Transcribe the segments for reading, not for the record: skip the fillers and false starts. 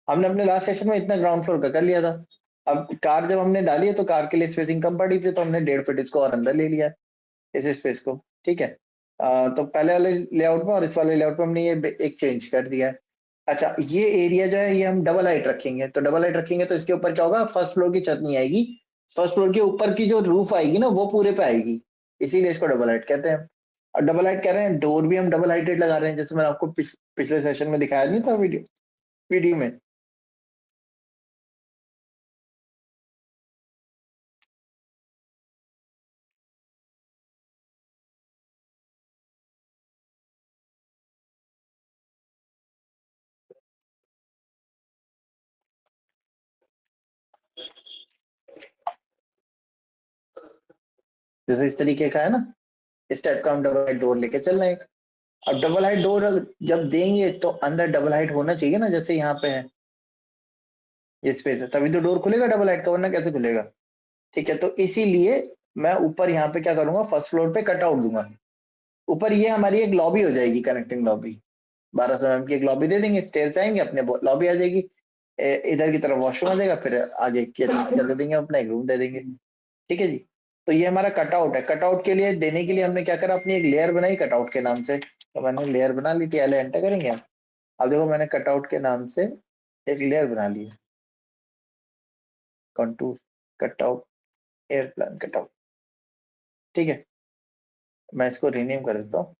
हमने अपने last session में इतना ग्राउंड फ्लोर का कर लिया था। अब कार जब हमने डाली है तो कार के लिए स्पेसिंग कम पड़ी थी, तो हमने 1.5 फीट इसको और अंदर ले लिया है, इस स्पेस को। ठीक है। तो पहले वाले लेआउट में और इस वाले लेआउट में हमने ये एक चेंज कर दिया है। अच्छा, ये एरिया जो है ये हम डबल हाइट रखेंगे, तो डबल हाइट रखेंगे तो इसके ऊपर क्या होगा, फर्स्ट फ्लोर की छत नहीं आएगी, फर्स्ट फ्लोर के ऊपर की जो रूफ आएगी ना वो पूरे पे आएगी, इसीलिए इसको डबल हाइट कहते हैं। और डबल हाइट कह रहे हैं, डोर भी हम डबल हाइटेड लगा रहे हैं, जैसे मैंने आपको पिछले सेशन में दिखाया नहीं था वीडियो वीडियो में। जैसे इस तरीके का है ना, इस टाइप का हम डबल हाइट डोर लेके चल रहे हैं। अब डबल हाइट डोर जब देंगे तो अंदर डबल हाइट होना चाहिए ना, जैसे यहाँ पे है ये स्पेस है, तभी तो डोर खुलेगा डबल हाइट का, वरना कैसे खुलेगा। ठीक है, तो इसीलिए मैं ऊपर यहाँ पे क्या करूंगा, फर्स्ट फ्लोर पे कट आउट दूंगा। ऊपर ये हमारी एक लॉबी हो जाएगी, कनेक्टिंग लॉबी, 1200 mm की एक लॉबी दे देंगे, स्टेयर जाएंगे अपने, लॉबी आ जाएगी। इधर की तरफ वॉशरूम आ जाएगा, फिर आगे किचन दे देंगे, अपना एक रूम दे देंगे। ठीक है जी। तो ये हमारा कटआउट है। कटआउट के लिए देने के लिए हमने क्या करा, अपनी एक लेयर बनाई कटआउट के नाम से, तो मैंने लेयर बना ली थी, पहले एंटर करेंगे हम। अब देखो मैंने कटआउट के नाम से एक लेयर बना ली है, contour cutout, air plan cutout. ठीक है, मैं इसको रीनेम कर देता हूँ,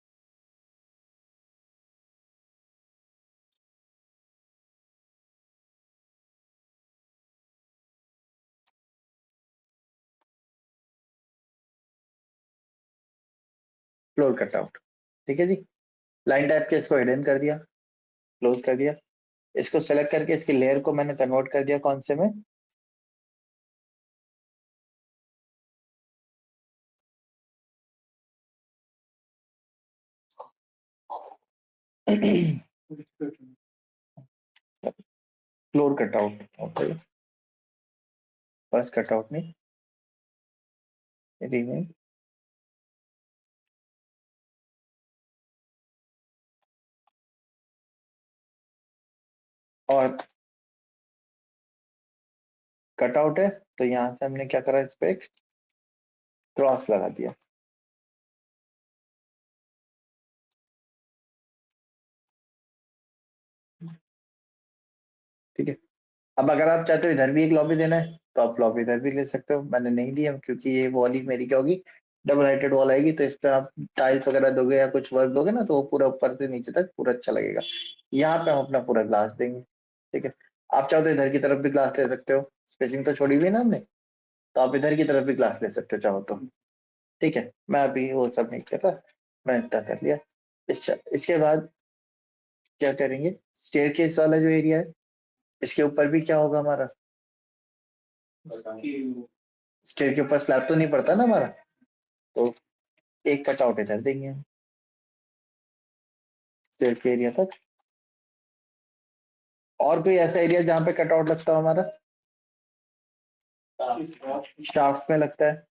फ्लोर कटआउट। ठीक है जी। लाइन टाइप के इसको हिडन कर दिया, क्लोज कर दिया। इसको सेलेक्ट करके इसकी लेयर को मैंने कन्वर्ट कर दिया कौन से में, फ्लोर कटआउट। ओके, बस कटआउट नहीं, रीनेम। और कटआउट है तो यहाँ से हमने क्या करा, इस पे एक क्रॉस लगा दिया। ठीक है। अब अगर आप चाहते हो इधर भी एक लॉबी देना है तो आप लॉबी इधर भी ले सकते हो, मैंने नहीं दिया क्योंकि ये वॉल ही मेरी क्या होगी, डबल हाइटेड वॉल आएगी, तो इस पे आप टाइल्स वगैरह दोगे या कुछ वर्क दोगे ना, तो वो पूरा ऊपर से नीचे तक पूरा अच्छा लगेगा। यहाँ पे हम अपना पूरा ग्लास देंगे। ठीक है। आप चाहो तो इधर की तरफ भी ग्लास ले सकते हो, स्पेसिंग तो छोड़ी हुई है ना हमने, तो आप इधर की तरफ भी ग्लास ले सकते हो चाहो तो। ठीक है, मैं अभी वो सब नहीं कर रहा, मैं इतना कर लिया। इसके बाद क्या करेंगे, स्टेयरकेस वाला जो एरिया है, इसके ऊपर भी क्या होगा हमारा, स्टेयर के ऊपर स्लैब तो नहीं पड़ता ना हमारा, तो एक कटआउट इधर देंगे हम, स्टेयर के एरिया तक। और कोई ऐसा एरिया जहाँ पे कटआउट लगता हो हमारा, शाफ्ट में लगता है,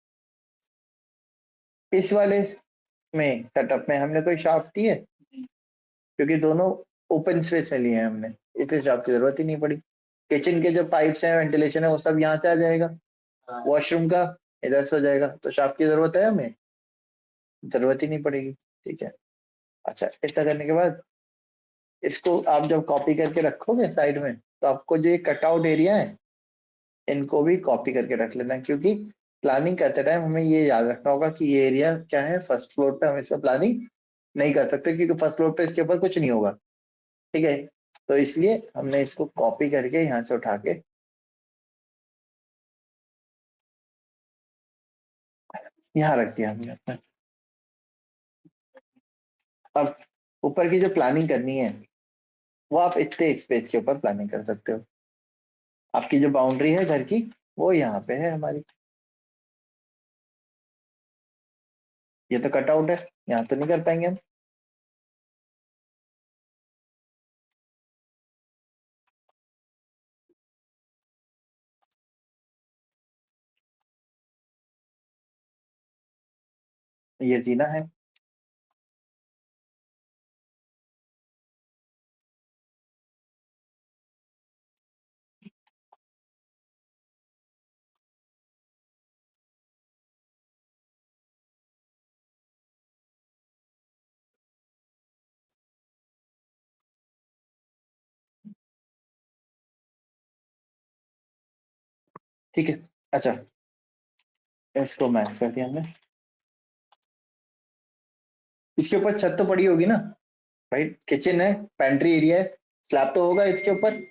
इस वाले में सेटअप में हमने कोई शाफ्ट दी है, क्योंकि दोनों ओपन स्पेस में लिए हैं हमने, इसलिए शाफ्ट की जरूरत ही नहीं पड़ी। किचन के जो पाइप्स हैं, वेंटिलेशन है, वो सब यहाँ से आ जाएगा, वॉशरूम का इधर से हो जाएगा, तो शाफ्ट की जरूरत है हमें, जरूरत ही नहीं पड़ेगी। ठीक है। अच्छा, इतना करने के बाद इसको आप जब कॉपी करके रखोगे साइड में, तो आपको जो ये कटआउट एरिया है इनको भी कॉपी करके रख लेना है, क्योंकि प्लानिंग करते टाइम हमें ये याद रखना होगा कि ये एरिया क्या है, फर्स्ट फ्लोर पे हम इस पर प्लानिंग नहीं कर सकते, क्योंकि फर्स्ट फ्लोर पे इसके ऊपर कुछ नहीं होगा। ठीक है, तो इसलिए हमने इसको कॉपी करके यहाँ से उठा के यहाँ रख दिया हमने अपना। अब ऊपर की जो प्लानिंग करनी है वो आप इतने स्पेस के ऊपर प्लानिंग कर सकते हो। आपकी जो बाउंड्री है घर की वो यहाँ पे है हमारी, ये तो कटआउट है, यहाँ तो नहीं कर पाएंगे हम। ये जीना है। ठीक है। अच्छा, इसको मैच कर दिया हमने। इसके ऊपर छत तो पड़ी होगी ना, राइट? किचन है, पेंट्री एरिया है, स्लैब तो होगा इसके ऊपर,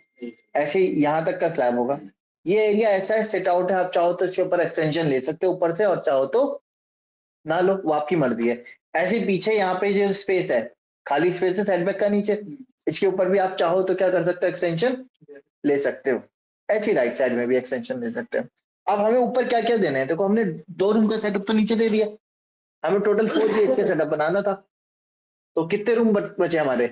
ऐसे ही यहाँ तक का स्लैब होगा। ये एरिया ऐसा है, सिट आउट है, आप चाहो तो इसके ऊपर एक्सटेंशन ले सकते हो ऊपर से, और चाहो तो ना लो, वो आपकी मर्जी है। ऐसे पीछे यहाँ पे जो स्पेस है, खाली स्पेस है सेटबैक का नीचे, इसके ऊपर भी आप चाहो तो क्या कर सकते हो, एक्सटेंशन ले सकते हो। ऐसी राइट साइड में भी एक्सटेंशन ले सकते हो। अब हमें ऊपर क्या क्या देना है, देखो हमने 2 रूम का सेटअप तो नीचे दे दिया, हमें टोटल 4 BHK सेटअप बनाना था। तो कितने रूम बचे हमारे,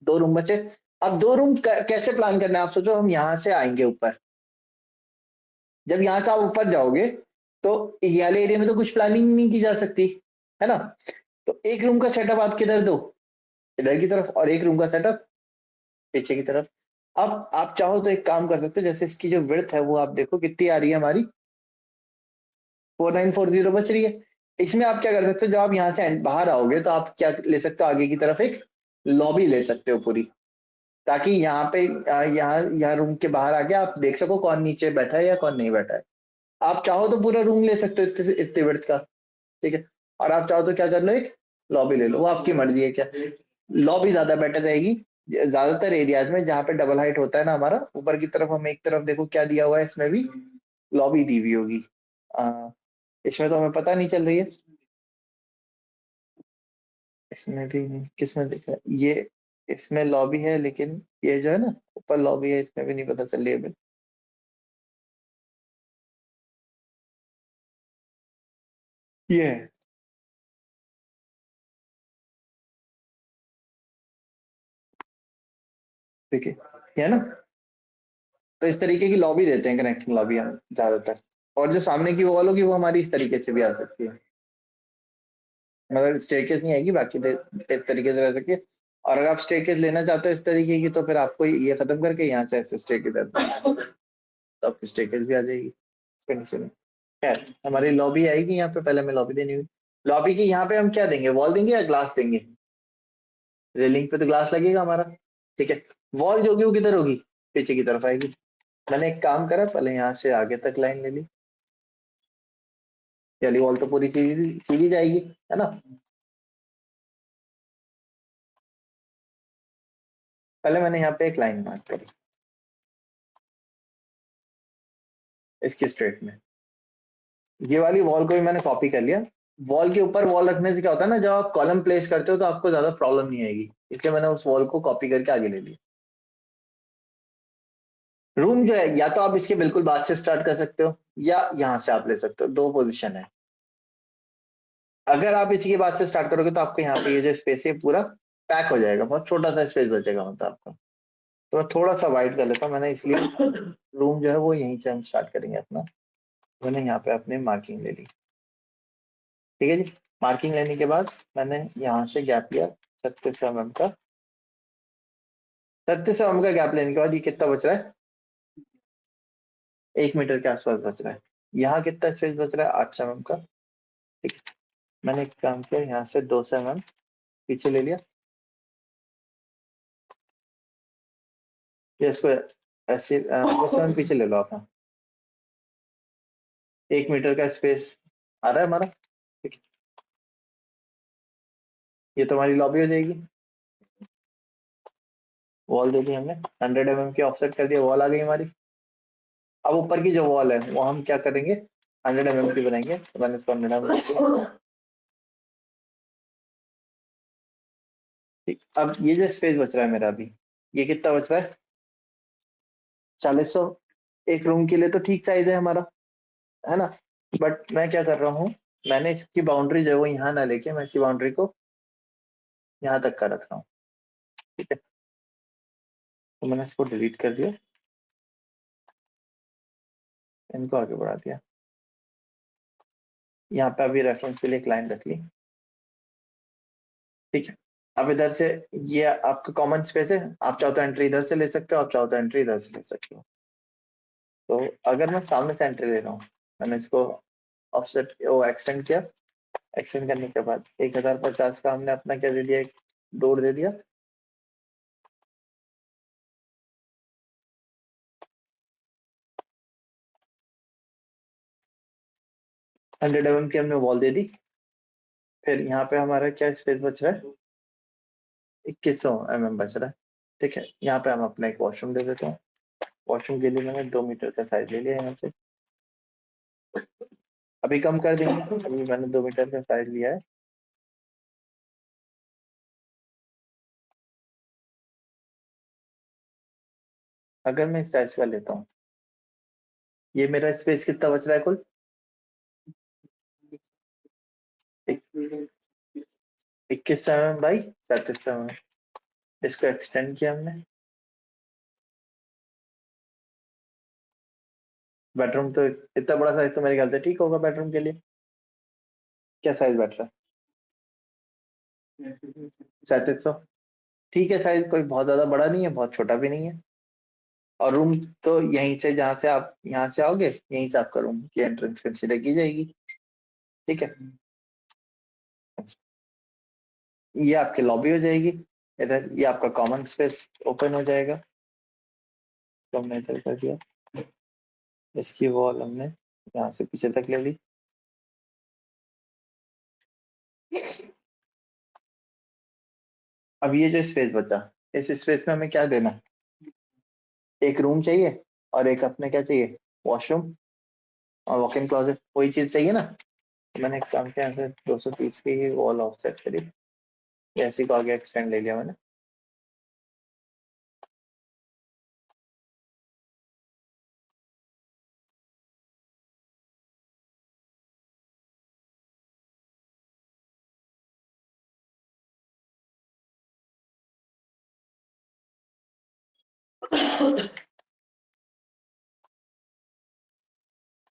2 रूम बचे। अब 2 रूम कैसे प्लान करना है, आप सोचो, हम यहाँ से आएंगे ऊपर, जब यहाँ से आप ऊपर जाओगे तो ये वाले एरिया में तो कुछ प्लानिंग नहीं की जा सकती, है ना? तो एक रूम का सेटअप आप किधर दो, इधर की तरफ, और एक रूम का सेटअप पीछे की तरफ। अब आप चाहो तो एक काम कर सकते हो, जैसे इसकी जो विड्थ है वो आप देखो कितनी आ रही है हमारी, 4940 बच रही है। इसमें आप क्या कर सकते हो, जब आप यहाँ से बाहर आओगे तो आप क्या ले सकते हो, आगे की तरफ एक लॉबी ले सकते हो पूरी, ताकि यहाँ पे यहाँ यहाँ रूम के बाहर आके आप देख सको कौन नीचे बैठा है या कौन नहीं बैठा है। आप चाहो तो पूरा रूम ले सकते हो इतने इतने विड्थ का, ठीक है। और आप चाहो तो क्या कर लो, एक लॉबी ले लो, वो आपकी मर्जी है क्या। लॉबी ज्यादा बेटर रहेगी। ज्यादातर एरियाज में जहाँ पे डबल हाइट होता है ना हमारा, ऊपर की तरफ हम एक तरफ देखो क्या दिया हुआ है, इसमें भी लॉबी दी हुई होगी। इसमें तो हमें पता नहीं चल रही है, इसमें भी नहीं, किसमें दिख रहा है ये, इसमें लॉबी है, लेकिन ये जो है ना ऊपर लॉबी है, इसमें भी नहीं पता चल रही है अभी। ये है, देखिए, ये है ना। तो इस तरीके की लॉबी देते हैं, कनेक्टिंग लॉबी हम ज्यादातर। और जो सामने की वॉल होगी वो हमारी इस तरीके से भी आ सकती है, मगर स्टेयरकेस नहीं आएगी, बाकी इस तरीके से रह सकती है। और अगर आप स्टेयरकेस लेना चाहते हो इस तरीके की, तो फिर आपको ये खत्म करके यहाँ से ऐसे स्टेयर की तरफ, तो आपकी स्टेयरकेस भी आ जाएगी इसके नीचे में। खैर, हमारी लॉबी आएगी यहाँ पे, पहले हमें लॉबी देनी हुई। लॉबी की यहाँ पे हम क्या देंगे, वॉल देंगे या ग्लास देंगे? रेलिंग पे तो ग्लास लगेगा हमारा, ठीक है। वॉल जो होगी वो किधर होगी, पीछे की तरफ आएगी। मैंने एक काम करा, पहले यहाँ से आगे तक लाइन ले ली, ये वाली वॉल तो पूरी सीधी सीधी जाएगी, है ना। पहले मैंने यहाँ पे एक लाइन मार्क करी, इसकी स्ट्रेट में, ये वाली वॉल को भी मैंने कॉपी कर लिया। वॉल के ऊपर वॉल रखने से क्या होता है ना, जब आप कॉलम प्लेस करते हो तो आपको ज्यादा प्रॉब्लम नहीं आएगी, इसलिए मैंने उस वॉल को कॉपी करके आगे ले लिया। रूम जो है, या तो आप इसके बिल्कुल बाद से स्टार्ट कर सकते हो, या यहाँ से आप ले सकते हो, 2 पोजीशन है। अगर आप इसी के बाद से स्टार्ट करोगे तो आपको यहाँ पे ये जो स्पेस है पूरा पैक हो जाएगा, बहुत छोटा सा स्पेस बचेगा मतलब आपका। तो मैं थोड़ा सा वाइड कर लेता हूँ मैंने, इसलिए रूम जो है वो यहीं से हम स्टार्ट करेंगे अपना। मैंने यहाँ पे अपनी मार्किंग ले ली, ठीक है जी। मार्किंग लेने के बाद मैंने यहाँ से गैप लिया 36 mm का। 36 mm का गैप लेने के बाद ये कितना बच रहा है, 1 मीटर के आसपास बच रहा है। यहाँ कितना स्पेस बच रहा है, 8 mm का, ठीक है। मैंने एक काम किया, यहाँ से 2 mm पीछे ले लिया, या इसको ऐसे 2 mm पीछे ले लो आप, हाँ। 1 मीटर का स्पेस आ रहा है हमारा, ठीक है। ये तो हमारी लॉबी हो जाएगी। वॉल दे दी हमने, 100 mm की ऑफसेट कर दिया, वॉल आ गई हमारी। अब ऊपर की जो वॉल है वो हम क्या करेंगे, 100 mm की बनाएंगे, तो मैंने इसको 100 mm, ठीक। अब ये जो स्पेस बच रहा है मेरा अभी, ये कितना बच रहा है, 40 एक रूम के लिए तो ठीक साइज है हमारा, है ना। बट मैं क्या कर रहा हूँ, मैंने इसकी बाउंड्री जो है वो यहाँ ना लेके मैं इसकी बाउंड्री को यहाँ तक का रख रहा हूँ, ठीक है। तो मैंने इसको डिलीट कर दिया, इनको आगे बढ़ा दिया, यहाँ पे अभी रेफरेंस के लिए एक लाइन रख ली, ठीक है। अब इधर से ये आपका कॉमन स्पेस है, आप चाहो तो एंट्री इधर से ले सकते हो, आप चाहो तो एंट्री इधर से ले सकते हो। तो अगर मैं सामने से एंट्री ले रहा हूँ, मैंने इसको ऑफसेट वो एक्सटेंड किया, एक्सटेंड करने के बाद 1050 का हमने अपना क्या दे दिया, एक डोर दे दिया, 100 mm की हमने वॉल दे दी। फिर यहाँ पे हमारा क्या स्पेस बच रहा है, 2100 mm बच रहा है। ठीक है, यहाँ पे हम अपना एक वॉशरूम दे देते हैं। वॉशरूम के लिए मैंने 2 मीटर का साइज ले लिया यहाँ से। अभी कम कर देंगे, अभी मैंने 2 मीटर का साइज लिया है। अगर मैं इस साइज का लेता हूँ, ये मेरा स्पेस कितना बच रहा है कुल, 2100 mm बाई 3700 mm। इसको एक्सटेंड किया हमने। बेडरूम तो इतना बड़ा साइज तो मेरे ख्याल से ठीक होगा बेडरूम के लिए। क्या साइज बैठ रहा है, 3700। ठीक है, साइज कोई बहुत ज्यादा बड़ा नहीं है, बहुत छोटा भी नहीं है। और रूम तो यहीं से, जहाँ से आप यहाँ से आओगे, यहीं से आपका रूम की एंट्रेंस कंसीडर की जाएगी। ठीक है, ये आपकी लॉबी हो जाएगी। इधर ये आपका कॉमन स्पेस ओपन हो जाएगा। तो हमने इधर कर दिया, इसकी वॉल हमने यहाँ से पीछे तक ले ली। अब ये जो स्पेस बचा, इस स्पेस में हमें क्या देना है, एक रूम चाहिए और एक अपने क्या चाहिए, वॉशरूम और वॉक इन क्लोजेट, वही चीज चाहिए ना। तो मैंने एक काम किया, यहाँ से 230 की ही वॉल ऑफसेट करी, ऐसी को आगे एक्सटेंड ले लिया मैंने।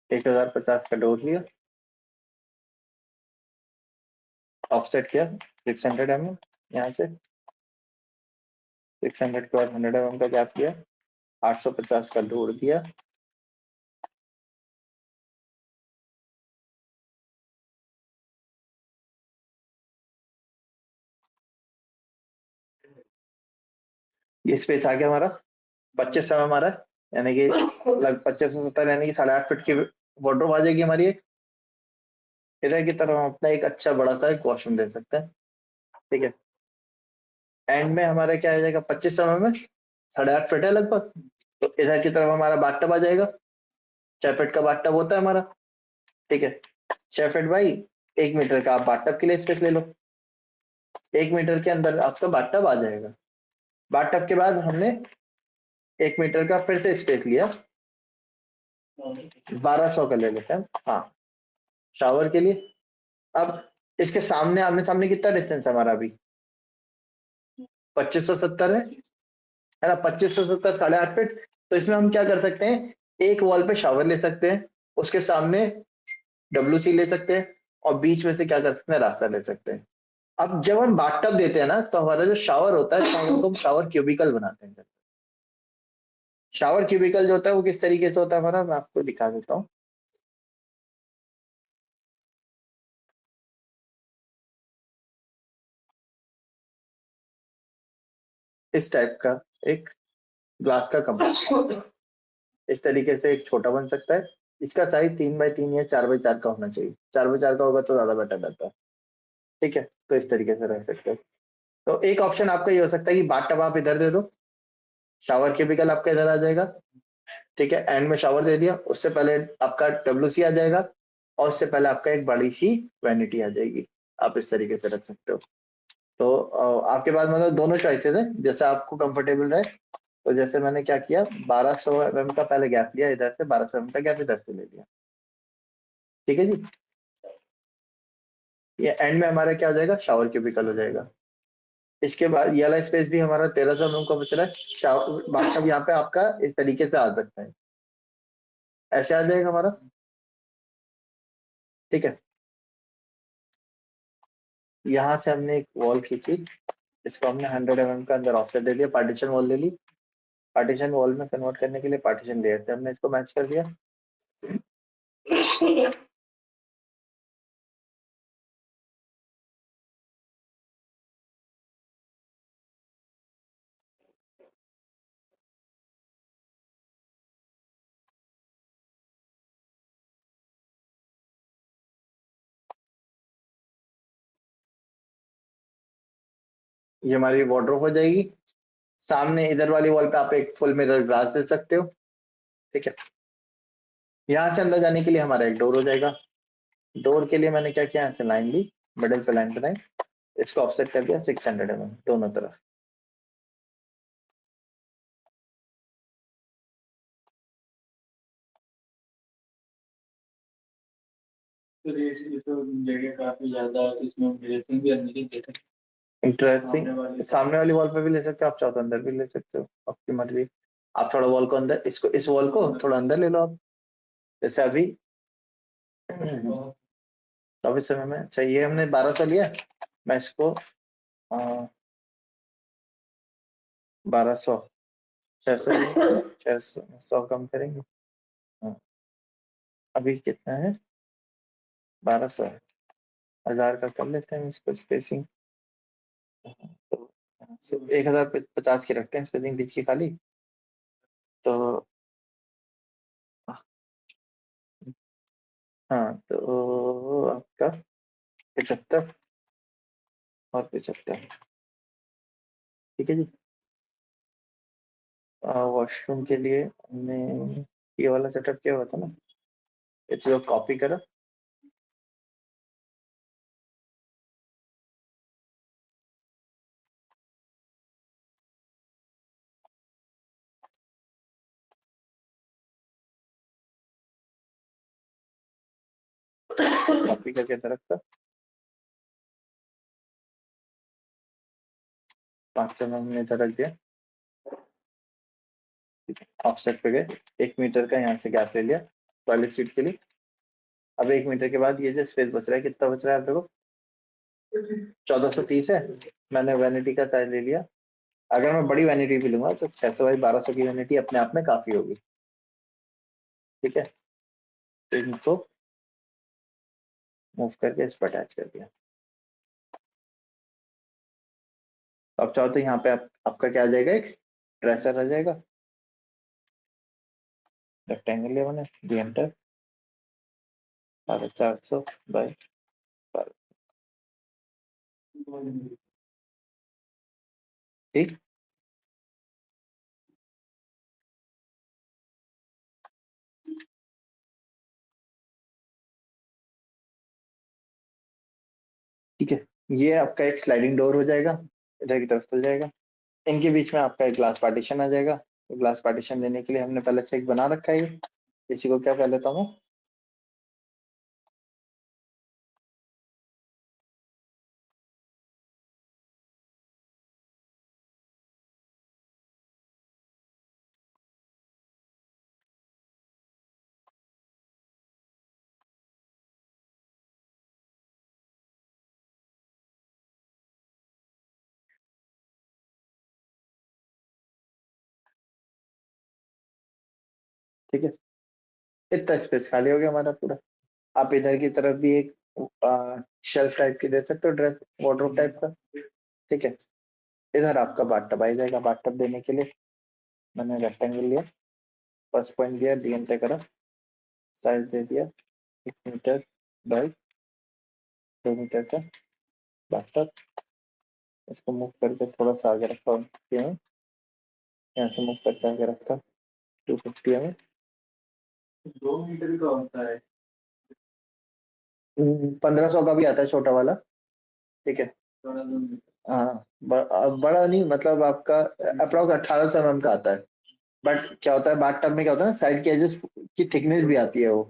एक 1050 का डोर लिया, ऑफसेट किया 600 mm यहाँ से। 600 के बाद 100 mm का गैप किया, 850 का डोर दिया। ये स्पेस आ गया हमारा 25 हमारा, यानी कि लगभग 25 से 70, यानी कि 8.5 फीट की वार्डरोब आ जाएगी हमारी एक। इधर की तरफ हम अपना एक अच्छा बड़ा सा एक वॉशरूम दे सकते हैं। ठीक है, एंड में हमारा क्या आ जाएगा, 25 में 8.5 फीट है लगभग। तो इधर की तरफ हमारा बाथटब आ जाएगा। 6 फीट का बाथटब होता है हमारा। ठीक है, 6 फीट बाई 1 मीटर का आप बाथटब के लिए स्पेस ले लो। 1 मीटर के अंदर आपका बाथटब आ जाएगा। बाथटब के बाद हमने 1 मीटर का फिर से स्पेस लिया, 1200 का ले लेते हैं हाँ, शावर के लिए। अब इसके सामने आमने सामने कितना डिस्टेंस है हमारा अभी, 2570 है ना। 2570 8.5 फीट। तो इसमें हम क्या कर सकते हैं, एक वॉल पे शावर ले सकते हैं, उसके सामने डब्ल्यूसी ले सकते हैं, और बीच में से क्या कर सकते हैं, रास्ता ले सकते हैं। अब जब हम बाथटब देते हैं ना, तो हमारा जो शावर होता है, शावर को हम शावर क्यूबिकल बनाते हैं। शावर क्यूबिकल जो होता है वो किस तरीके से होता है हमारा, मैं आपको दिखा देता हूँ। इस टाइप का एक ग्लास का कमरा, इस तरीके से एक छोटा बन सकता है। इसका साइज 3x3 या 4x4 का होना चाहिए। 4x4 का होगा तो ज्यादा बेटर रहता है। ठीक है, तो इस तरीके से रह सकते हैं। तो एक ऑप्शन आपका ये हो सकता है कि बाथटब आप इधर दे दो, शावर क्यूबिकल आपका इधर आ जाएगा। ठीक है, एंड में शावर दे दिया, उससे पहले आपका डब्ल्यूसी आ जाएगा, और उससे पहले आपका एक बड़ी सी वैनिटी आ जाएगी। आप इस तरीके से रख सकते हो। तो आपके पास मतलब दोनों चॉइसेस है, जैसे आपको कंफर्टेबल रहे। तो जैसे मैंने क्या किया, 1200 mm का पहले गैप लिया, इधर से 1200 mm का गैप इधर से ले लिया। ठीक है जी, ये एंड में हमारा क्या हो जाएगा, शावर क्यूबिकल हो जाएगा। इसके बाद ये वाला स्पेस भी हमारा 1300 mm का बच रहा है। शावर बाथटब यहाँ पे आपका इस तरीके से आ सकता है, ऐसे आ जाएगा हमारा। ठीक है, यहाँ से हमने एक वॉल खींची, इसको हमने 100 mm का अंदर ऑफसेट दे दिया, पार्टीशन वॉल ले ली। पार्टीशन वॉल में कन्वर्ट करने के लिए पार्टीशन लेयर से हमने इसको मैच कर दिया। ये हमारी वार्डरोब हो जाएगी। सामने इधर वाली वॉल पे आप एक फुल मिरर ग्लास दे सकते हो। ठीक है, यहाँ से अंदर जाने के लिए हमारा एक डोर हो जाएगा। डोर के लिए मैंने क्या किया, यहाँ से लाइन ली, मिडिल पे लाइन बनाई, इसको ऑफसेट कर दिया 600 mm दोनों तरफ। तो ये तो जगह काफी ज्यादा है, इसमें ड्रेसिंग भी अंदर ही दे सकते इंटरेस्टिंग, सामने वाली वॉल पे भी ले सकते हो आप, चाहो तो अंदर भी ले सकते हो, आपकी मर्जी। आप थोड़ा वॉल को अंदर, इसको इस वॉल को थोड़ा अंदर ले लो आप, जैसे अभी हैं। 24 में चाहिए, हमने 1200 लिया, मैं इसको 1200, 600, 600 कम करेंगे। हाँ, अभी कितना है, 1200 है, 1000 का कर लेते हैं इसको स्पेसिंग। तो 1050 की रखते हैं स्पेसिंग बीच की खाली। तो हाँ, तो आपका 75 और 75। ठीक है जी। वॉशरूम के लिए हमने ये वाला सेटअप किया हुआ था ना, इसको कॉपी करो। कॉपी करके इधर रखा, 500 हमने इधर रख दिया। ऑफसेट पे गए, 1 मीटर का यहाँ से गैप ले लिया टॉयलेट सीट के लिए। अब 1 मीटर के बाद ये जो स्पेस बच रहा है, कितना बच रहा है आप देखो, 1430 है। मैंने वैनिटी का साइज ले लिया। अगर मैं बड़ी वैनिटी भी लूंगा तो 600 बाई 1200 की वैनिटी अपने आप में काफी होगी। ठीक है, तो इनको मूव करके इस पर अटैच कर दिया। तो अब चाहो तो यहाँ पे आपका क्या आ जाएगा, एक ड्रेसर आ जाएगा। रेक्टेंगल लिया मैंने, डी एंटर, 450 बाई 12। ठीक, ठीक है। ये आपका एक स्लाइडिंग डोर हो जाएगा, इधर की तरफ खुल जाएगा। इनके बीच में आपका एक ग्लास पार्टीशन आ जाएगा। तो ग्लास पार्टीशन देने के लिए हमने पहले से एक बना रखा है ये। इसी को क्या कह लेता हूँ मैं, ठीक है। इतना स्पेस खाली हो गया हमारा पूरा। आप इधर की तरफ भी एक शेल्फ टाइप की दे सकते हो, ड्रेस वार्डरोब टाइप का। ठीक है, इधर आपका बाथ टब आ जाएगा। बाथ टब देने के लिए मैंने रेक्टेंगल लिया, फर्स्ट पॉइंट दिया, डी एंटर करा, साइज दे दिया 1 मीटर बाई 2 मीटर का बाथ टब। इसको मूव करके थोड़ा सा आगे रखा, यहाँ से मूव करके आगे रखा 250 mm। 2 मीटर का होता है। 1500 का भी आता है छोटा वाला। ठीक है, थोड़ा 2 मीटर। हाँ, बड़ा नहीं, मतलब आपका अप्रोक्स 1800 mm का आता है। बट क्या होता है, बाथ टब में क्या होता है ना, साइड के एजेस की थिकनेस भी आती है वो।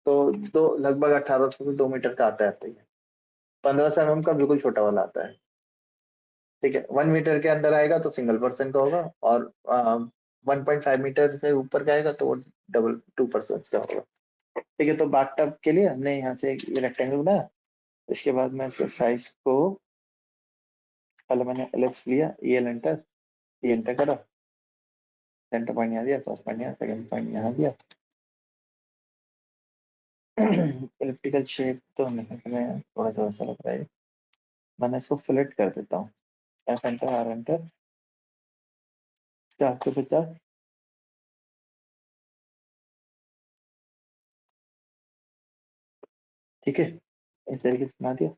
तो लगभग 1800 से 2 मीटर का आता है। 1500 mm का बिल्कुल छोटा वाला आता है। ठीक है, 1 मीटर के अंदर आएगा तो सिंगल पर्सन का होगा, और 1.5 मीटर से ऊपर का आएगा तो वो डबल 2 पर्सन का होगा। ठीक है, तो बाथ टब के लिए हमने यहाँ से एक रेक्टेंगल बनाया। इसके बाद मैं इसके साइज को, पहले मैंने एलिप्स लिया, ये एंटर, ये एंटर करा, सेंटर पॉइंट यहाँ दिया, फर्स्ट पॉइंट यहाँ, सेकंड पॉइंट यहाँ दिया। इलिप्टिकल शेप तो नहीं, हमें थोड़ा सा वैसा लग रहा है। मैंने इसको फिलेट कर देता हूँ, एफ एंटर, आर एंटर, 450। ठीक है, इस तरीके से बना दिया।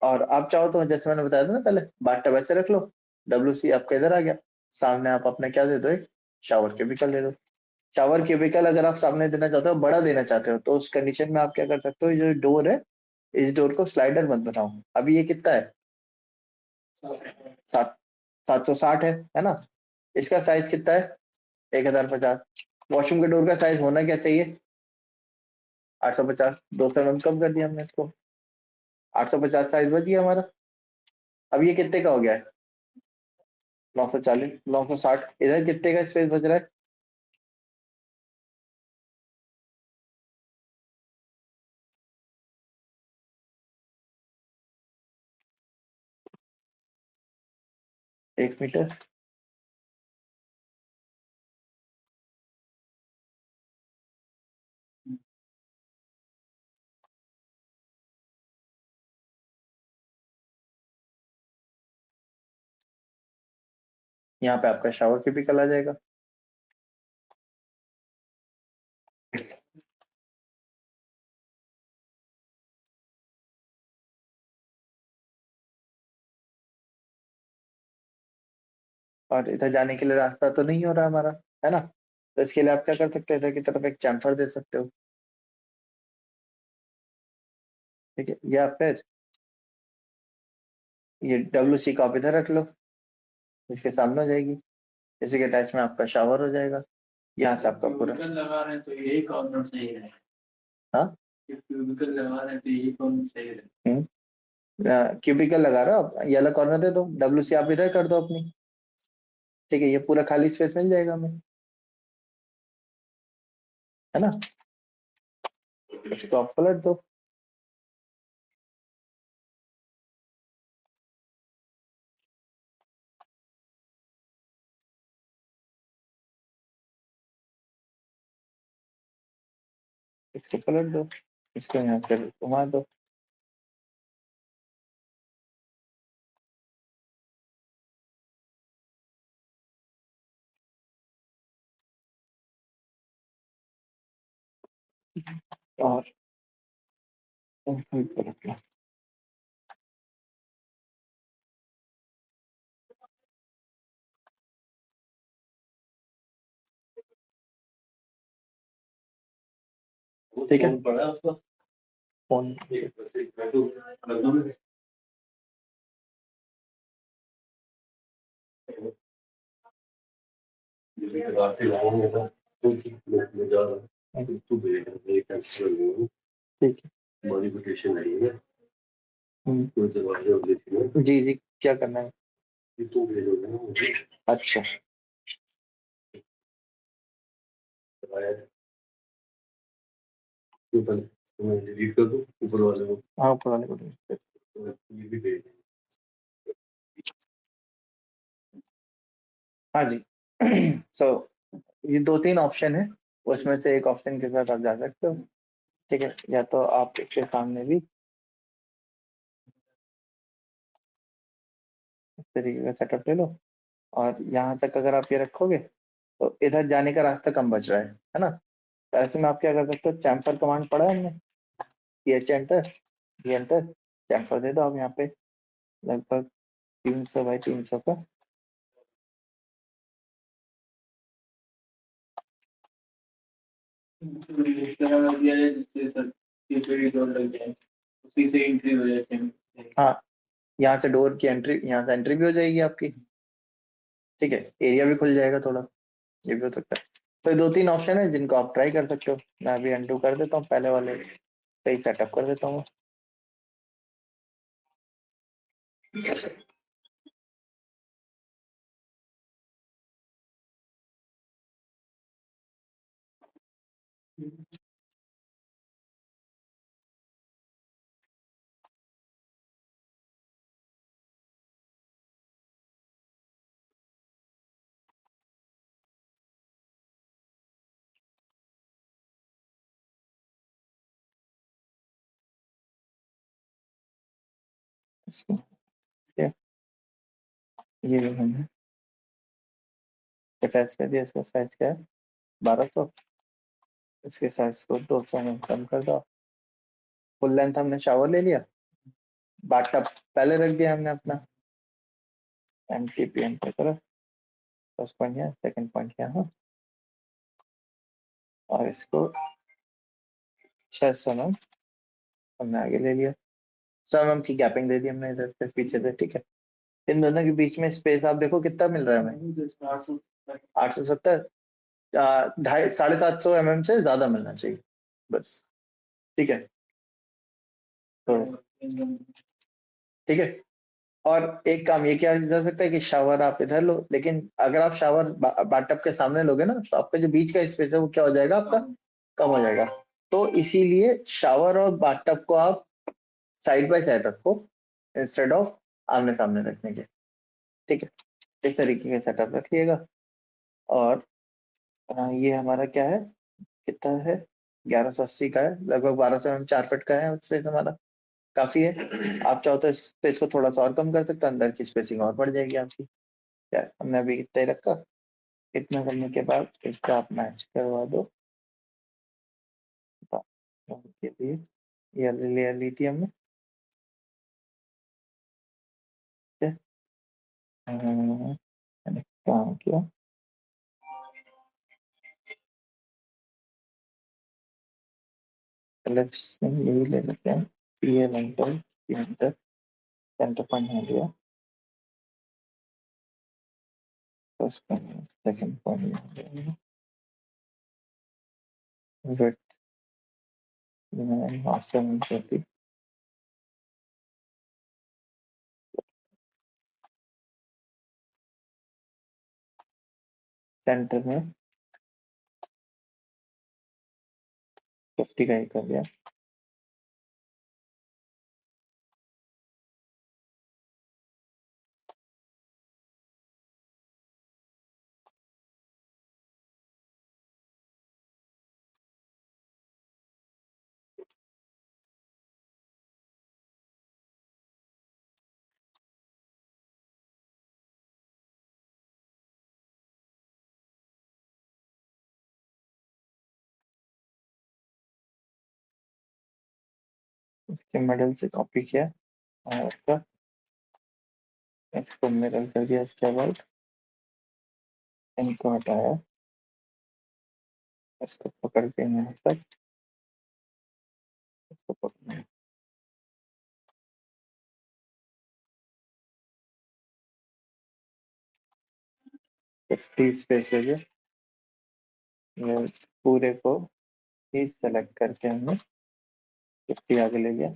और आप चाहो तो जैसे मैंने बताया था ना पहले, बाथ ऐसे रख लो, WC आपका इधर आ गया, सामने आप अपने क्या दे दो, एक शावर क्यूबिकल दे दो। शावर क्यूबिकल अगर आप सामने देना चाहते हो, बड़ा देना चाहते हो, तो उस कंडीशन में आप क्या कर सकते हो, ये जो डोर है, इस डोर को स्लाइडर मत बनाओ। अभी ये कितना है, 760 है ना। इसका साइज कितना है, 1050। वॉशरूम के डोर का साइज होना क्या चाहिए, 850। 200 कम कर दिया हमने इसको, 850 साइज बच गया हमारा। अब ये कितने का हो गया है, 940, 960। इधर कितने का स्पेस बच रहा है, एक मीटर। यहाँ पे आपका शावर क्यूबिकल आ जाएगा। और इधर जाने के लिए रास्ता तो नहीं हो रहा हमारा, है ना। तो इसके लिए आप क्या कर सकते हैं, इधर की तरफ एक चैम्फर दे सकते हो। ठीक है, या फिर ये WC का आप इधर रख लो, इसके सामने हो जाएगी। इसी के अटैच में आपका शावर हो जाएगा, यहाँ से आपका पूरा। क्यूबिकल लगा रहे हैं तो यही कॉर्नर सही है। हाँ, क्यूबिकल लगा रहे हैं तो यही कॉर्नर सही है। क्यूबिकल लगा रहा हो आप, ये वाला कॉर्नर दे दो, WC आप इधर कर दो अपनी। ठीक है, ये पूरा खाली स्पेस मिल जाएगा हमें, है ना। इसको आप पलट दो। इसको पलट दो, इसको यहाँ से घुमा दो। और इसको भी पलट लो। ठीक है, फोन। ठीक है, मॉडिफिकेशन आई है। जी जी, क्या करना है, तो भेजोगे ना मुझे। अच्छा, ऊपर मैं डिलीट कर दूं, ऊपर वाले को। हाँ, ऊपर वाले को delete कर दो। ये भी भेज दें। हाँ जी। सो ये दो तीन ऑप्शन है, उसमें से एक ऑप्शन के साथ आप जा सकते हो। ठीक है, या तो आप इसके सामने भी इस तरीके का सेटअप ले लो, और यहाँ तक अगर आप ये रखोगे, तो इधर जाने का रास्ता कम बच रहा है ना। तो ऐसे में आप क्या कर सकते हो, चैम्फर कमांड पढ़ा है हमने, एंटर, ये एंटर, चैम्फर दे दो आप यहाँ पे, लगभग 300 बाई 300 का। इस तरह दिया जाए जिससे सर ये पेड़ी डोर लग जाए, उसी से एंट्री हो जाती है। हाँ, यहाँ से डोर की एंट्री, यहाँ से एंट्री भी हो जाएगी आपकी। ठीक है, एरिया भी खुल जाएगा थोड़ा, ये भी हो सकता है। तो ये दो तीन ऑप्शन है जिनको आप ट्राई कर सकते हो। मैं अभी अनडू कर देता हूँ, पहले वाले सही सेटअप कर देता हूँ। इसको, ये भी हमने अटैच कर दिया। इसका साइज क्या है, 1200। इसके साइज को 200 में कम कर दो। फुल लेंथ हमने शावर ले लिया, बाटअप पहले रख दिया हमने अपना, MTP एंटर करो, फर्स्ट पॉइंट यहाँ, सेकंड पॉइंट यहाँ, और इसको 600 mm हमने आगे ले लिया। 100 mm की गैपिंग दे दी हमने इधर से पीछे से, ठीक है। इन दोनों के बीच में स्पेस आप देखो कितना मिल रहा है हमें, 870, 750 mm से ज्यादा मिलना चाहिए बस, ठीक है। तो ठीक है, और एक काम ये किया जा सकता है कि शावर आप इधर लो, लेकिन अगर आप शावर बाथटब के सामने लोगे ना, तो आपका जो बीच का स्पेस है वो क्या हो जाएगा, आपका कम हो जाएगा। तो इसीलिए शावर और बाथटब को आप साइड बाय साइड रखो इंस्टेड ऑफ आमने सामने रखने के, ठीक है। इस तरीके का सेटअप रखिएगा। और ये हमारा क्या है, कितना है, 1180 का है, लगभग 1200 mm 4 फीट का है स्पेस हमारा, काफी है। आप चाहो तो स्पेस को थोड़ा सा और कम कर सकते हैं, अंदर की स्पेसिंग और बढ़ जाएगी आपकी। क्या हमने अभी इतना ही रखा, इतना करने के बाद इसका आप मैच करवा दो के लिए, ये लेयर ली थी हमने, ठीक है। मैंने काम किया, यही ले लेते हैं, ये एंटर, एंटर, सेंटर पॉइंट है लिया, first point, second point, width मैंने हाफ से मिल करती, सेंटर में 50 का ही कर दिया। इसके मिडल से कॉपी किया और इसका, इसको मिरर कर दिया, इसके बाद इनको हटाया, इसको पकड़ के यहाँ तक, इसको पकड़ 50 स्पेस ले लिया, ये पूरे को ही सेलेक्ट करके हमने 50 आगे ले लिया,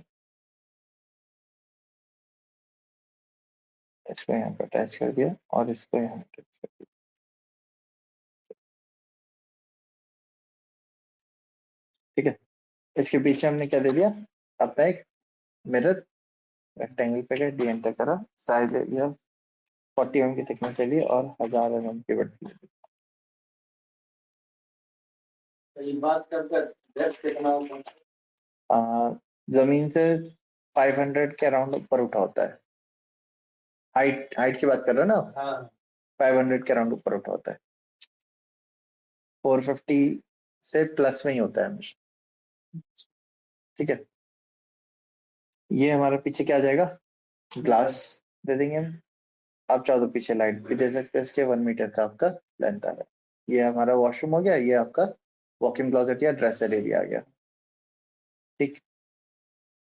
इसको यहाँ पर अटैच कर दिया और इसको यहाँ अटैच कर दिया, ठीक है। इसके पीछे हमने क्या दे दिया, अपना एक मिरर, रेक्टेंगल पे गए, डी एंटर करा, साइज ले लिया, 40 mm की थिकनेस ले ली और 1000 mm की विड्थ ले ली। ये बात कर डेप्थ कितना होगा? जमीन से 500 के अराउंड ऊपर उठा होता है, हाइट हाइट की बात कर रहे हो ना आप? हाँ 500 के अराउंड ऊपर उठा होता है, 450 से प्लस में ही होता है हमेशा, ठीक है। ये हमारा पीछे क्या आ जाएगा, ग्लास दे देंगे हम। आप चाहो तो पीछे लाइट भी दे सकते हैं, इसके 1 मीटर का आपका लेंथ आ रहा है। ये हमारा वॉशरूम हो गया, ये आपका वॉक-इन क्लोजेट या ड्रेसर एरिया आ गया, ठीक।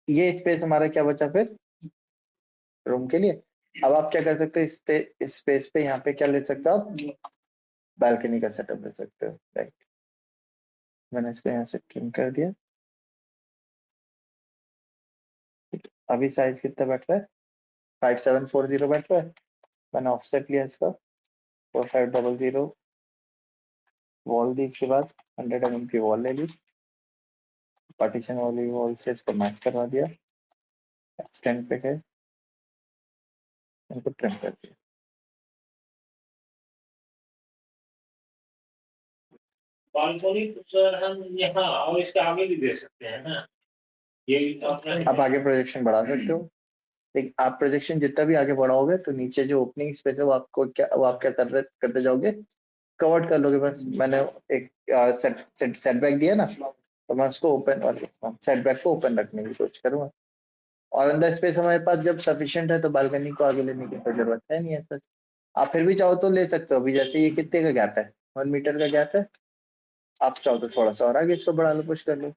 ये स्पेस हमारा क्या बचा फिर रूम के लिए। अब आप क्या कर सकते हो, इस स्पेस पे यहाँ पे क्या ले सकते हो आप, बालकनी का सेटअप ले सकते हो, राइट। मैंने इसको यहाँ से ट्रिम कर दिया, ठीक है। अभी साइज कितना बैठ रहा है, 5740 बैठ रहा है। मैंने ऑफसेट लिया इसका 4500, वॉल दी, इसके बाद 100 mm की वॉल ले ली, पार्टीशन वाली वॉल से इसको मैच करवा दिया, एक्सटेंड पे गए, इनको ट्रिम कर दिया। बालकनी सर हम यहाँ और इसके आगे भी दे सकते हैं ना, ये भी तो अपना आप आगे प्रोजेक्शन बढ़ा सकते हो, लेकिन आप प्रोजेक्शन जितना भी आगे बढ़ाओगे तो नीचे जो ओपनिंग स्पेस है वो आप क्या करते जाओगे, कवर्ड कर लोगे बस। मैंने एक सेटबैक दिया ना, तो मैं उसको ओपन, सेटबैक को ओपन रखने की कोशिश करूंगा, और अंदर स्पेस हमारे पास जब सफिशिएंट है तो बालकनी को आगे लेने की कोई जरूरत है नहीं है सच। आप फिर भी चाहो तो ले सकते हो, अभी जैसे ये कितने का गैप है, 1 मीटर का गैप है, आप चाहो तो थोड़ा सा और आगे इसको बढ़ा लो, पुश कर लो,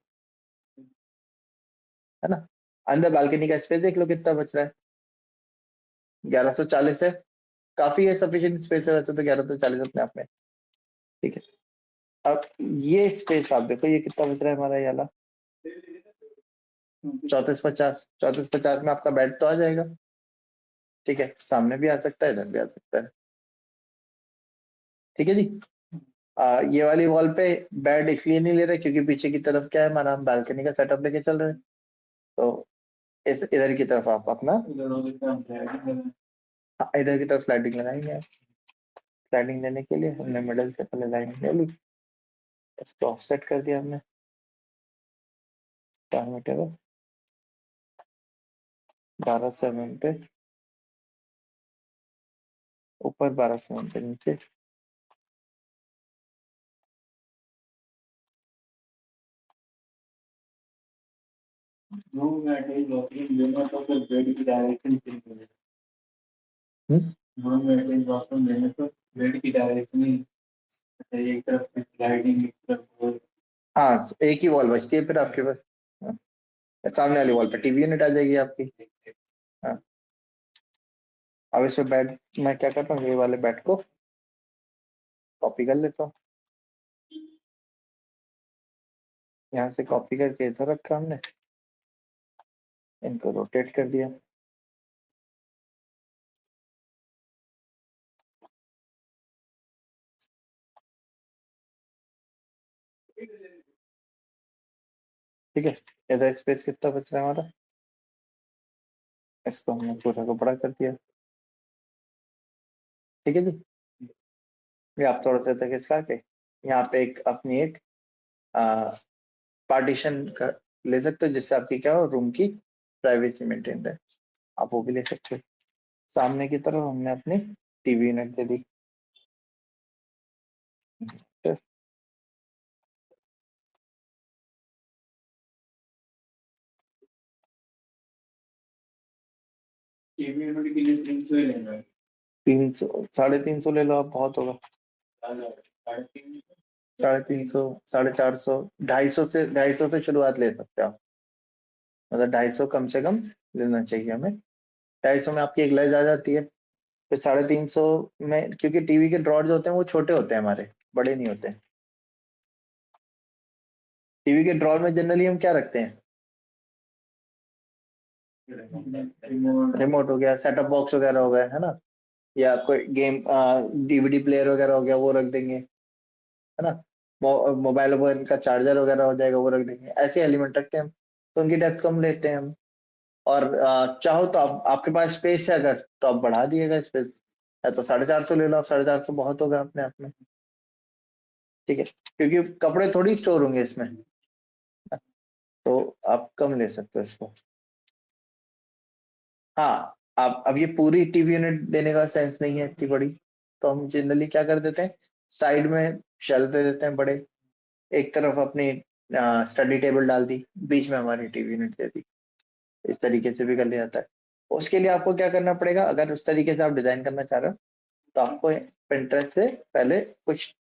है ना। अंदर बालकनी का स्पेस देख लो कितना बच रहा है, 1140 है, काफी है, सफिशिएंट स्पेस है वैसे तो 1140 अपने आप में, ठीक है। अब ये स्पेस आप देखो ये कितना बच रहा है हमारा, ये वाला 3450, 3450 में आपका बेड तो आ जाएगा, ठीक है, सामने भी आ सकता है, इधर भी आ सकता है, ठीक है जी। ये वाली वॉल पे बेड इसलिए नहीं ले रहे क्योंकि पीछे की तरफ क्या है हमारा, हम बालकनी का सेटअप लेके चल रहे हैं, तो इस इधर की तरफ आप अपना, हाँ, इधर की तरफ स्लाइडिंग लगाएंगे। स्लाइडिंग देने के लिए हमने मिडल से पहले लाइन ले ली, इसको ऑफसेट कर दिया हमने 4 मीटर, 12 mm पे ऊपर, 12 mm पे नीचे, बेड की डायरेक्शन ही एक तरफ स्लाइडिंग एक तरफ। हाँ एक ही वॉल बचती है फिर आपके पास, हाँ, सामने वाली वॉल पे टीवी यूनिट आ जाएगी आपकी। हाँ, अब इसमें बेड मैं क्या करता हूँ, ये वाले बेड को कॉपी कर लेता हूँ, यहाँ से कॉपी करके इधर रखा हमने, इनको रोटेट कर दिया, ठीक है। इधर स्पेस कितना बच रहा है हमारा, इसको हमने पूरा को बड़ा कर दिया, ठीक है जी। ये आप थोड़ा सा तक इसका के यहाँ पे एक अपनी एक पार्टीशन कर ले सकते हो जिससे आपकी क्या हो, रूम की प्राइवेसी मेंटेन रहे, आप वो भी ले सकते हो। सामने की तरफ हमने अपनी टीवी यूनिट दे दी, ठीक। टीवी यूनिट के लिए 300 ही लेना है। 300, 350 ले लो आप, बहुत होगा। 350, 450, 250 से, 250 से शुरुआत ले सकते हो आप, मतलब 250 कम से कम लेना चाहिए हमें। 250 में आपकी एक लेज आ जाती है, फिर 350 में, क्योंकि टीवी के ड्रॉर जो होते हैं वो छोटे होते हैं हमारे, बड़े नहीं होते हैं। टीवी के ड्रॉर में जनरली हम क्या रखते हैं, रिमोट हो गया, सेटअप बॉक्स वगैरह हो गया, है ना, या कोई गेम डीवीडी प्लेयर वगैरह हो गया वो रख देंगे, है ना, मोबाइल वोबाइल का चार्जर वगैरह हो जाएगा वो रख देंगे, ऐसे एलिमेंट रखते हैं हम, तो उनकी डेप्थ कम लेते हैं हम। और चाहो तो आप, आपके पास स्पेस है अगर तो आप बढ़ा दिएगा स्पेस, है तो 450 ले लो आप, 450 बहुत होगा अपने आप में, ठीक है, क्योंकि कपड़े थोड़ी स्टोर होंगे इसमें, तो आप कम ले सकते हो इसको। हाँ, आप अब ये पूरी टीवी यूनिट देने का सेंस नहीं है इतनी बड़ी, तो हम जनरली क्या कर देते हैं, साइड में शेल्फ दे देते हैं बड़े, एक तरफ अपनी स्टडी टेबल डाल दी, बीच में हमारी टीवी यूनिट दे दी, इस तरीके से भी कर लिया जाता है। उसके लिए आपको क्या करना पड़ेगा, अगर उस तरीके से आप डिजाइन करना चाह रहे हो तो आपको Pinterest से पहले कुछ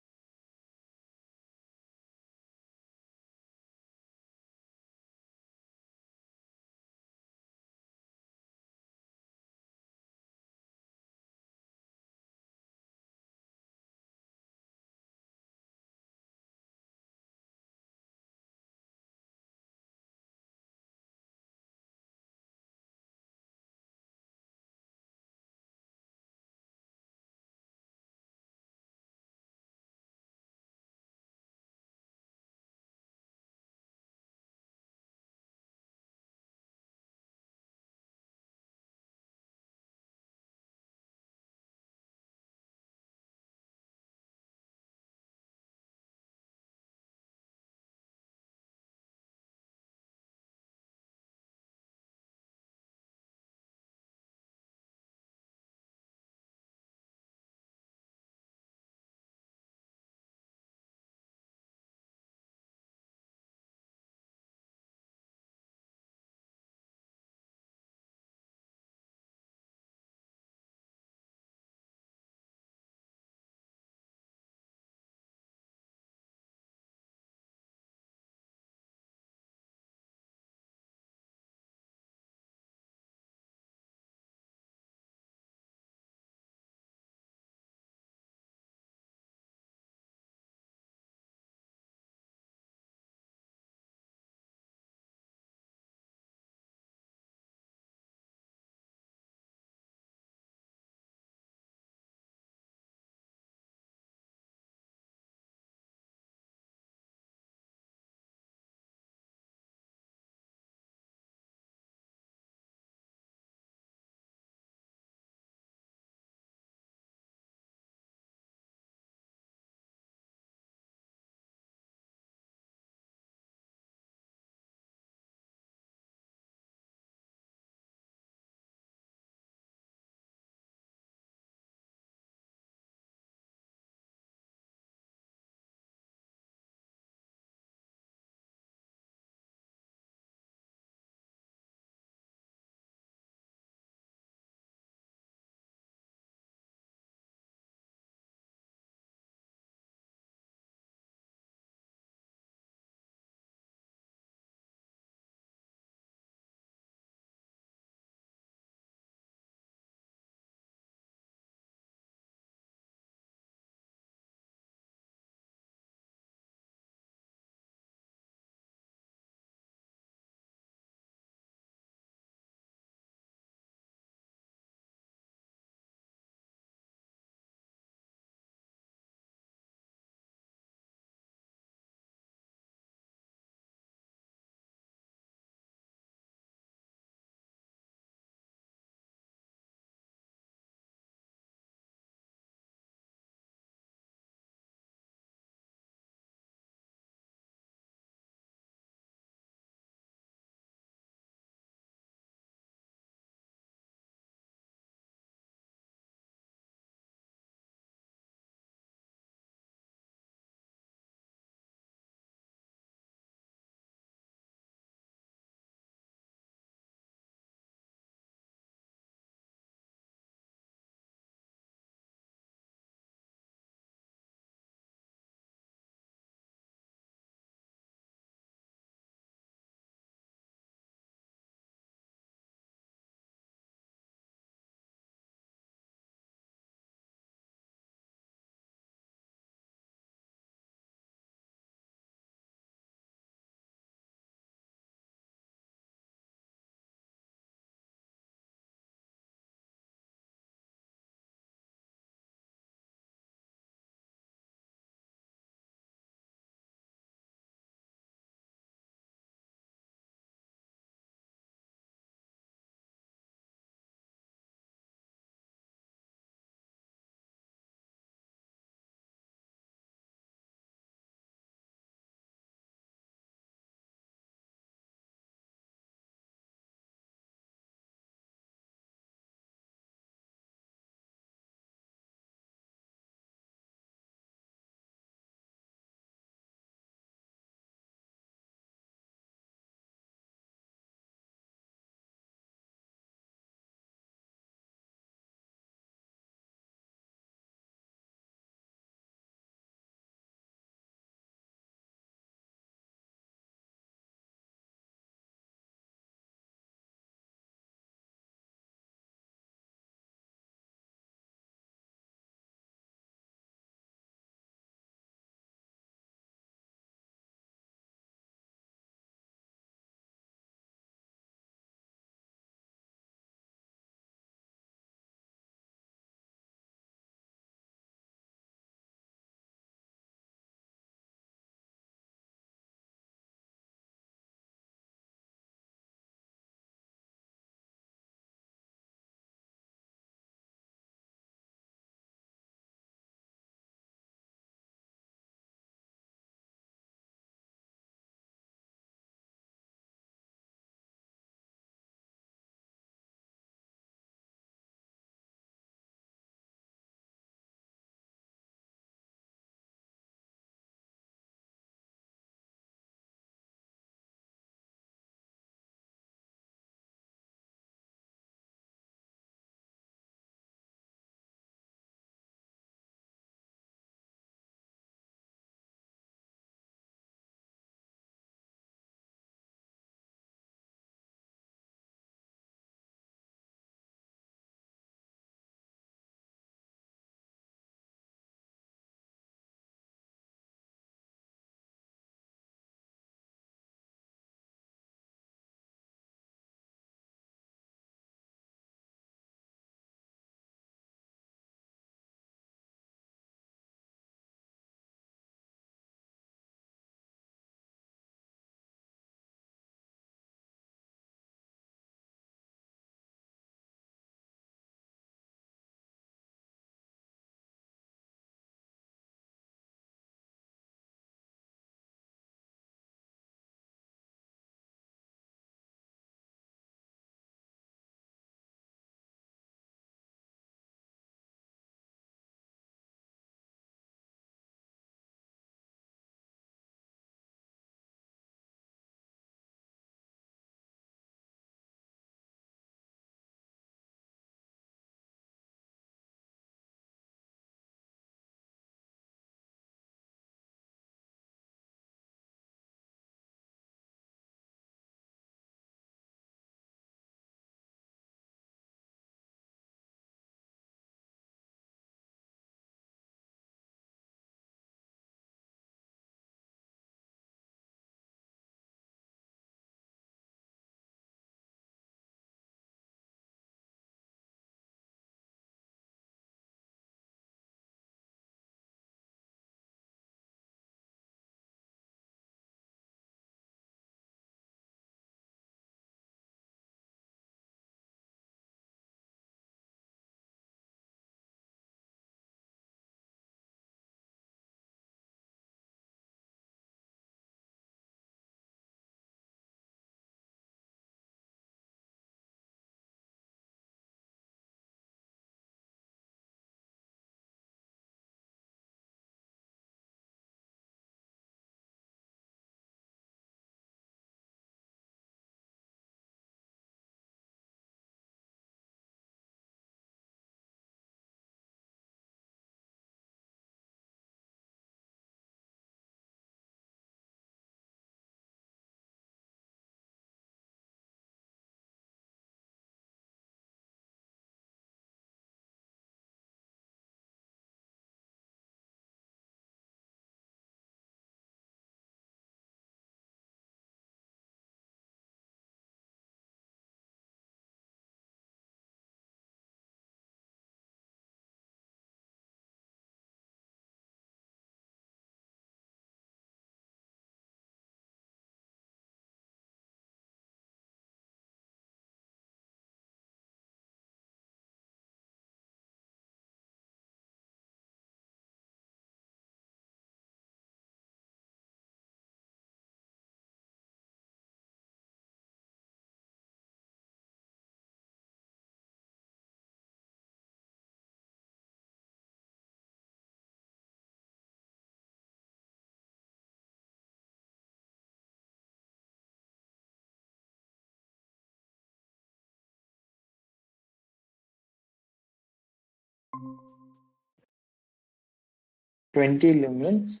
20 लुमियंस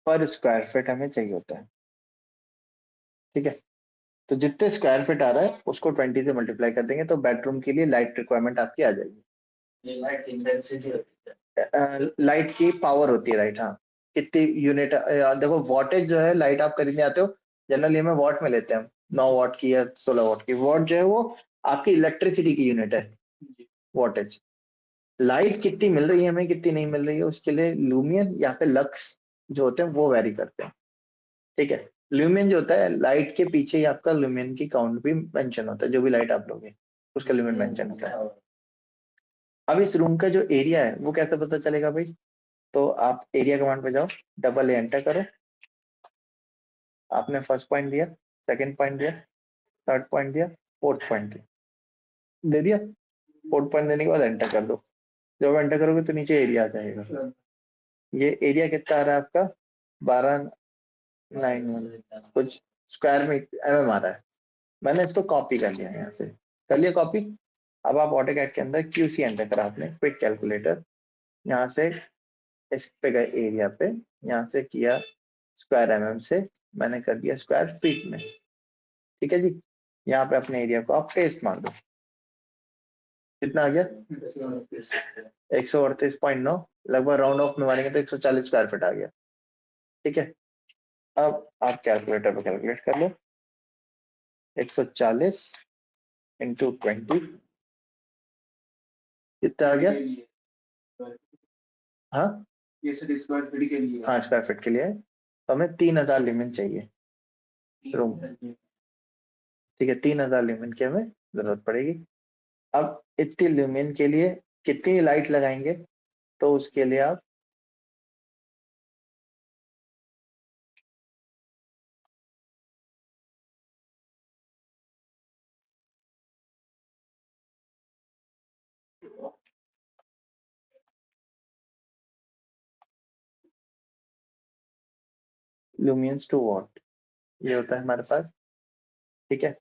पर स्क्वायर फीट हमें चाहिए होता है, ठीक है। तो जितने स्क्वायर फीट आ रहा है उसको 20 से मल्टीप्लाई कर देंगे तो बेडरूम के लिए लाइट रिक्वायरमेंट आपकी आ जाएगी। ये लाइट इंटेंसिटी होती है। लाइट की पावर होती है, राइट, हाँ, कितनी यूनिट। देखो वॉटेज जो है, लाइट आप खरीदने आते हो जनरली हमें वॉट में लेते हैं, 9 वॉट की या 16 वॉट की। वॉट जो है वो आपकी इलेक्ट्रिसिटी की यूनिट है, वॉटेज। लाइट कितनी मिल रही है हमें, कितनी नहीं मिल रही है, उसके लिए लूमियन या फिर लक्स जो होते हैं वो वेरी करते हैं, ठीक है। ल्यूमियन जो होता है, लाइट के पीछे ही आपका ल्यूमियन की काउंट भी मेंशन होता है, जो भी लाइट आप लोगे उसका ल्यूमियन मेंशन होता है। अब इस रूम का जो एरिया है वो कैसे पता चलेगा भाई, तो आप एरिया कमांड पे जाओ, डबल ए एंटर करो। आपने फर्स्ट पॉइंट दिया, सेकंड पॉइंट दिया, थर्ड पॉइंट दिया, फोर्थ पॉइंट दिया, दे दिया। फोर्थ पॉइंट देने के बाद एंटर कर दो। जब एंटर करोगे तो नीचे एरिया आ जाएगा। ये एरिया कितना आ रहा है आपका, 1291 कुछ स्क्वायर एमएम आ रहा है। मैंने इसको कॉपी कर लिया, यहाँ से कर लिया कॉपी। अब आप ऑटोकैड के अंदर क्यूसी एंटर करा आपने, क्विक कैलकुलेटर, यहाँ से इस पे गए एरिया पे, यहाँ से किया स्क्वायर एमएम से, मैंने कर दिया स्क्वायर फीट में, ठीक है जी। यहाँ पे अपने एरिया को आप पेस्ट मार दो, कितना आ गया 138.9, लगभग राउंड ऑफ में मारेंगे तो 140 स्क्वायर फीट आ गया, ठीक है। अब आप कैलकुलेटर पे कैलकुलेट कर लो, 140 इंटू 20 कितना आ गया, हाँ ये सिर्फ स्क्वायर फीट के लिए। हाँ स्क्वायर फीट के लिए है। तो हमें 3000 ल्यूमेन चाहिए रूम, ठीक है। 3000 ल्यूमेन की हमें जरूरत पड़ेगी। अब इतनी ल्यूमेन के लिए कितनी लाइट लगाएंगे, तो उसके लिए आप लुमियंस टू वॉट ये होता है हमारे पास, ठीक है।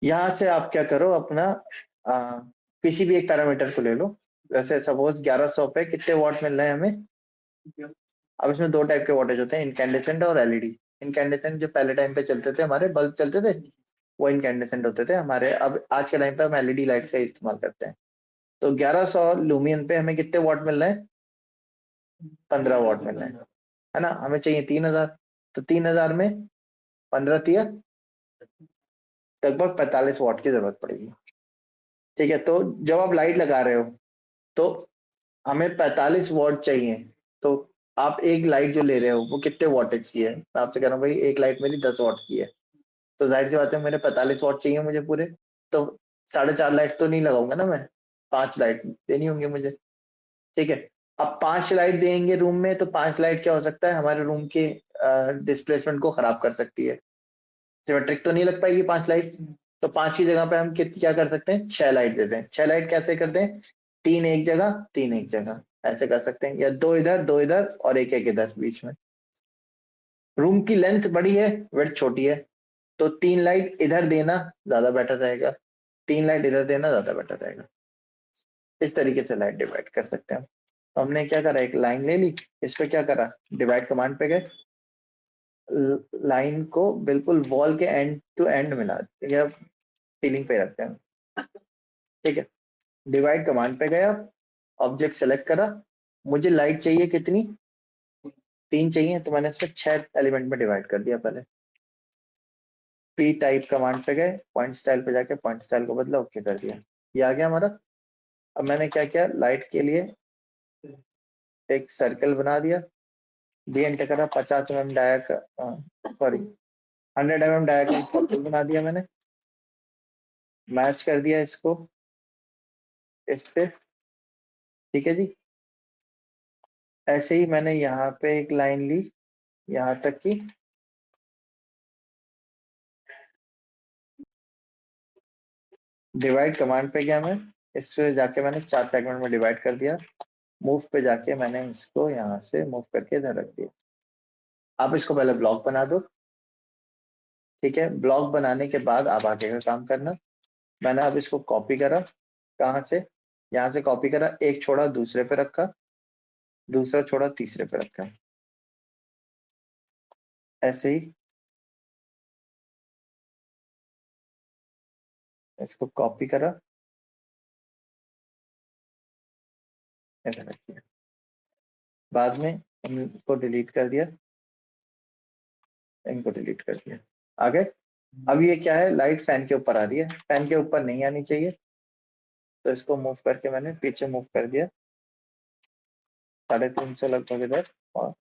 यहाँ से आप क्या करो अपना किसी भी एक पैरामीटर को ले लो, जैसे सपोज 1100 पे कितने वॉट मिल रहे हैं हमें। अब इसमें दो टाइप के वॉटेज होते हैं, इनकैंडेसेंट और एलईडी। इनकैंडेसेंट जो पहले टाइम पे चलते थे, हमारे बल्ब चलते थे, वो इनकैंडेसेंट होते थे हमारे। अब आज के टाइम पे हम एलईडी लाइट का इस्तेमाल करते हैं। तो 1100 लूमियन पे हमें कितने वॉट मिल रहे हैं, 15 वॉट मिल रहे हैं, है ना। हमें चाहिए 3000, तो 3000 में 15 तिया लगभग 45 वॉट की जरूरत पड़ेगी, ठीक है। तो जब आप लाइट लगा रहे हो तो हमें 45 वॉट चाहिए। तो आप एक लाइट जो ले रहे हो वो कितने वॉटेज की है, मैं आपसे कह रहा हूँ भाई एक लाइट मेरी 10 वॉट की है, तो जाहिर सी बात है मेरे 45 वॉट चाहिए मुझे पूरे। तो 4.5 लाइट तो नहीं लगाऊंगा ना मैं, 5 लाइट देनी होंगी मुझे, ठीक है। अब 5 लाइट देंगे रूम में, तो 5 लाइट क्या हो सकता है, हमारे रूम के डिस्प्लेसमेंट को खराब कर सकती है, सिमेट्रिक तो नहीं लग पाएगी 5 लाइट। तो 5 की जगह पे हम क्या कर सकते हैं, 6 लाइट देते हैं। 6 लाइट कैसे करते हैं, 3 एक जगह 3 एक जगह ऐसे कर सकते हैं, या 2 इधर और एक एक इधर बीच में। रूम की लेंथ बड़ी है, विड्थ छोटी है, तो 3 लाइट इधर देना ज्यादा बेटर रहेगा, 3 लाइट इधर देना ज्यादा बेटर रहेगा। इस तरीके से लाइट डिवाइड कर सकते हैं। तो हमने क्या करा, एक लाइन ले ली, इस पे क्या करा, डिवाइड कमांड पे गए, लाइन को बिल्कुल वॉल के एंड टू एंड मिला दिया, सीलिंग पे रखते हैं, ठीक है। डिवाइड कमांड पे गया, ऑब्जेक्ट सेलेक्ट करा, मुझे लाइट चाहिए कितनी, 3 चाहिए, तो मैंने इसको 6 एलिमेंट में डिवाइड कर दिया पहले। पी टाइप कमांड पे गए, पॉइंट स्टाइल पे जाके पॉइंट स्टाइल को बदला, ओके कर दिया, ये आ गया हमारा। अब मैंने क्या किया, लाइट के लिए एक सर्कल बना दिया, डी एंटर करा, 50 mm डाया का, सॉरी 100 mm डाया का सर्कल बना दिया मैंने, मैच कर दिया इसको इससे, ठीक है जी। ऐसे ही मैंने यहाँ पे एक लाइन ली यहाँ तक की, डिवाइड कमांड पे गया मैं, इससे जाके मैंने 4 सेगमेंट में डिवाइड कर दिया, मूव पे जाके मैंने इसको यहाँ से मूव करके इधर रख दिया। आप इसको पहले ब्लॉक बना दो, ठीक है। ब्लॉक बनाने के बाद आप आगे का काम करना। मैंने अब इसको कॉपी करा, कहाँ से? यहाँ से कॉपी करा, एक छोड़ा दूसरे पे रखा, दूसरा छोड़ा तीसरे पे रखा, ऐसे ही इसको कॉपी करा, ऐसे रख दिया, बाद में इनको डिलीट कर दिया, इनको डिलीट कर दिया। आगे अब ये क्या है, लाइट फैन के ऊपर आ रही है, फैन के ऊपर नहीं आनी चाहिए, तो इसको मूव करके मैंने पीछे मूव कर दिया 3.5 लगभग इधर, और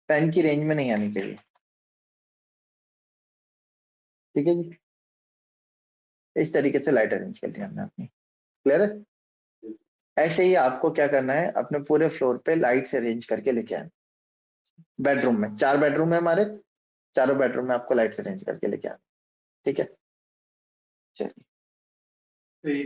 फैन की रेंज में नहीं आनी चाहिए। ठीक है जी, इस तरीके से लाइट अरेंज कर लिया हमने अपनी। क्लियर है? ऐसे ही आपको क्या करना है, अपने पूरे फ्लोर पे लाइट्स अरेंज करके लेके आना। बेडरूम में 4 बेडरूम है हमारे, चारों बेडरूम में आपको लाइट्स अरेंज करके लेके आना। ठीक है, चलिए। तो ये